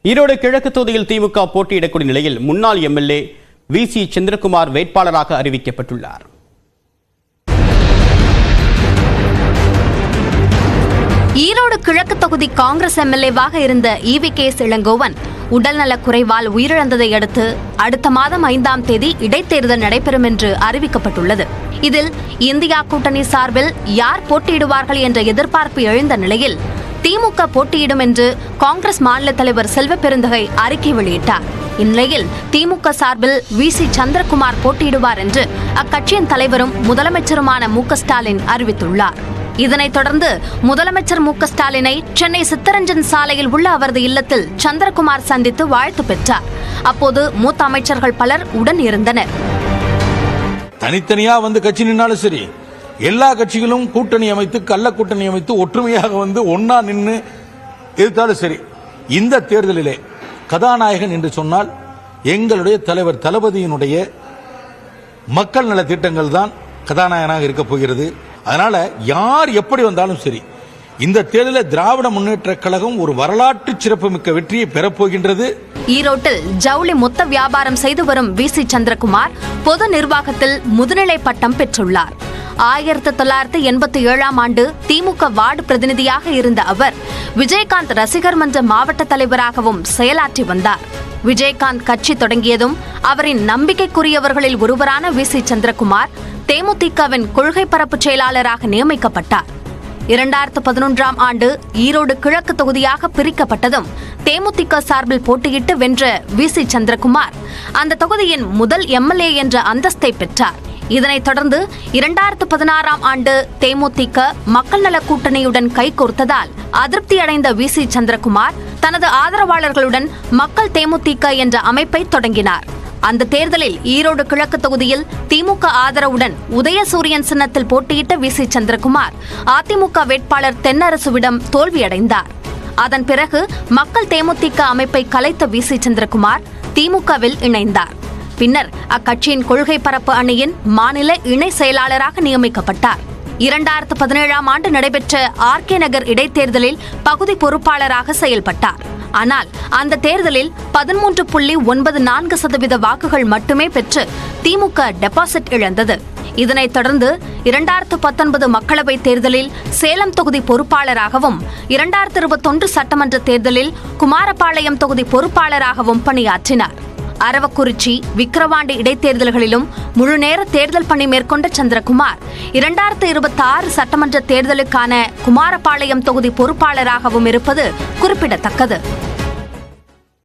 ஈரோடு கிழக்கு தொகுதியில் திமுக போட்டியிடக்கூடிய நிலையில் முன்னாள் எம்எல்ஏ வி.சி. சந்திரகுமார் வேட்பாளராக அறிவிக்கப்பட்டுள்ளார். ஈரோடு கிழக்கு தொகுதி காங்கிரஸ் எம்எல்ஏவாக இருந்த ஈ.வி.கே. இளங்கோவன் உடல்நலக் குறைவால் உயிரிழந்ததை அடுத்து அடுத்த மாதம் 5ஆம் தேதி இடைத்தேர்தல் நடைபெறும் என்று அறிவிக்கப்பட்டுள்ளது. இதில் இந்தியா கூட்டணி சார்பில் யார் போட்டியிடுவார்கள் என்ற எதிர்பார்ப்பு எழுந்த நிலையில் திமுக போட்டியிடும் என்று காங்கிரஸ் மாநில தலைவர் செல்வ பெருந்தகை அறிக்கை வெளியிட்டார். இந்நிலையில் திமுக சார்பில் வி.சி. சந்திரகுமார் போட்டியிடுவார் என்று அக்கட்சியின் தலைவரும் முதலமைச்சருமான மு.க.ஸ்டாலின் அறிவித்துள்ளார். இதனைத் தொடர்ந்து முதலமைச்சர் மு.க.ஸ்டாலினை சென்னை சித்தரஞ்சன் சாலையில் உள்ள அவரது இல்லத்தில் சந்திரகுமார் சந்தித்து வாழ்த்து பெற்றார். அப்போது மூத்த அமைச்சர்கள் பலர் உடன் இருந்தனர். தனித்தனியா கட்சி நின்னாலும் சரி, எல்லா கட்சிகளும் கூட்டணி அமைத்து கள்ள கூட்டணி அமைத்து ஒற்றுமையாக ஒன்னா நின்று எதிர்த்தாலும் சரி, இந்த தேர்தலிலே கதாநாயகன் என்று சொன்னால் எங்களுடைய தலைவர் தளபதியினுடைய மக்கள் நல திட்டங்கள் தான் கதாநாயகனாக இருக்க போகிறது. அதனால யார் எப்படி வந்தாலும் சரி, இந்த தேர்தலில் திராவிட முன்னேற்ற கழகம் ஒரு வரலாற்று சிறப்புமிக்க வெற்றியை பெறப்போகின்றது. ஈரோட்டில் ஜவுளி மொத்த வியாபாரம் செய்து வரும் வி.சி. சந்திரகுமார் பொது நிர்வாகத்தில் முதுநிலை பட்டம் பெற்றுள்ளார். 1987ஆம் ஆண்டு திமுக வார்டு பிரதிநிதியாக இருந்த அவர் விஜயகாந்த் ரசிகர் மன்ற மாவட்ட தலைவராகவும் செயலாற்றி வந்தார். விஜயகாந்த் கட்சி தொடங்கியதும் அவரின் நம்பிக்கைக்குரியவர்களில் ஒருவரான வி.சி. சந்திரகுமார் தேமுதிகவின் கொள்கை பரப்பு செயலாளராக நியமிக்கப்பட்டார். 2011ஆம் ஆண்டு ஈரோடு கிழக்கு தொகுதியாக பிரிக்கப்பட்டதும் தேமுதிக சார்பில் போட்டியிட்டு வென்ற வி.சி. சந்திரகுமார் அந்த தொகுதியின் முதல் எம்எல்ஏ என்ற அந்தஸ்தை பெற்றார். இதனைத் தொடர்ந்து 2016ஆம் ஆண்டு தேமுதிக மக்கள் நல கூட்டணியுடன் கைகோர்த்ததால் அதிருப்தி அடைந்த வி.சி. சந்திரகுமார் தனது ஆதரவாளர்களுடன் மக்கள் தேமுதிக என்ற அமைப்பை தொடங்கினார். அந்த தேர்தலில் ஈரோடு கிழக்கு தொகுதியில் திமுக ஆதரவுடன் உதயசூரியன் சின்னத்தில் போட்டியிட்ட வி.சி. சந்திரகுமார் அதிமுக வேட்பாளர் தென்னரசுவிடம் தோல்வியடைந்தார். அதன் பிறகு மக்கள் தேமுதிக அமைப்பை கலைத்த வி.சி. சந்திரகுமார் திமுகவில் இணைந்தார். பின்னர் அக்கட்சியின் கொள்கை பரப்பு அணியின் மாநில இணை செயலாளராக நியமிக்கப்பட்டார். 2017ஆம் ஆண்டு நடைபெற்ற ஆர்.கே. நகர் இடைத்தேர்தலில் பகுதி பொறுப்பாளராக செயல்பட்டார். ஆனால் அந்த தேர்தலில் 13.94% வாக்குகள் மட்டுமே பெற்று திமுக டெபாசிட் இழந்தது. இதனைத் தொடர்ந்து 2019 மக்களவைத் தேர்தலில் சேலம் தொகுதி பொறுப்பாளராகவும் 2021 சட்டமன்ற தேர்தலில் குமாரபாளையம் தொகுதி பொறுப்பாளராகவும் பணியாற்றினார். அரவக்குறிச்சி, விக்கிரவாண்டி இடைத்தேர்தல்களிலும் முழுநேர தேர்தல் பணி மேற்கொண்ட சந்திரகுமார் 2026 சட்டமன்ற தேர்தலுக்கான குமாரபாளையம் தொகுதி பொறுப்பாளராகவும் இருப்பது குறிப்பிடத்தக்கது.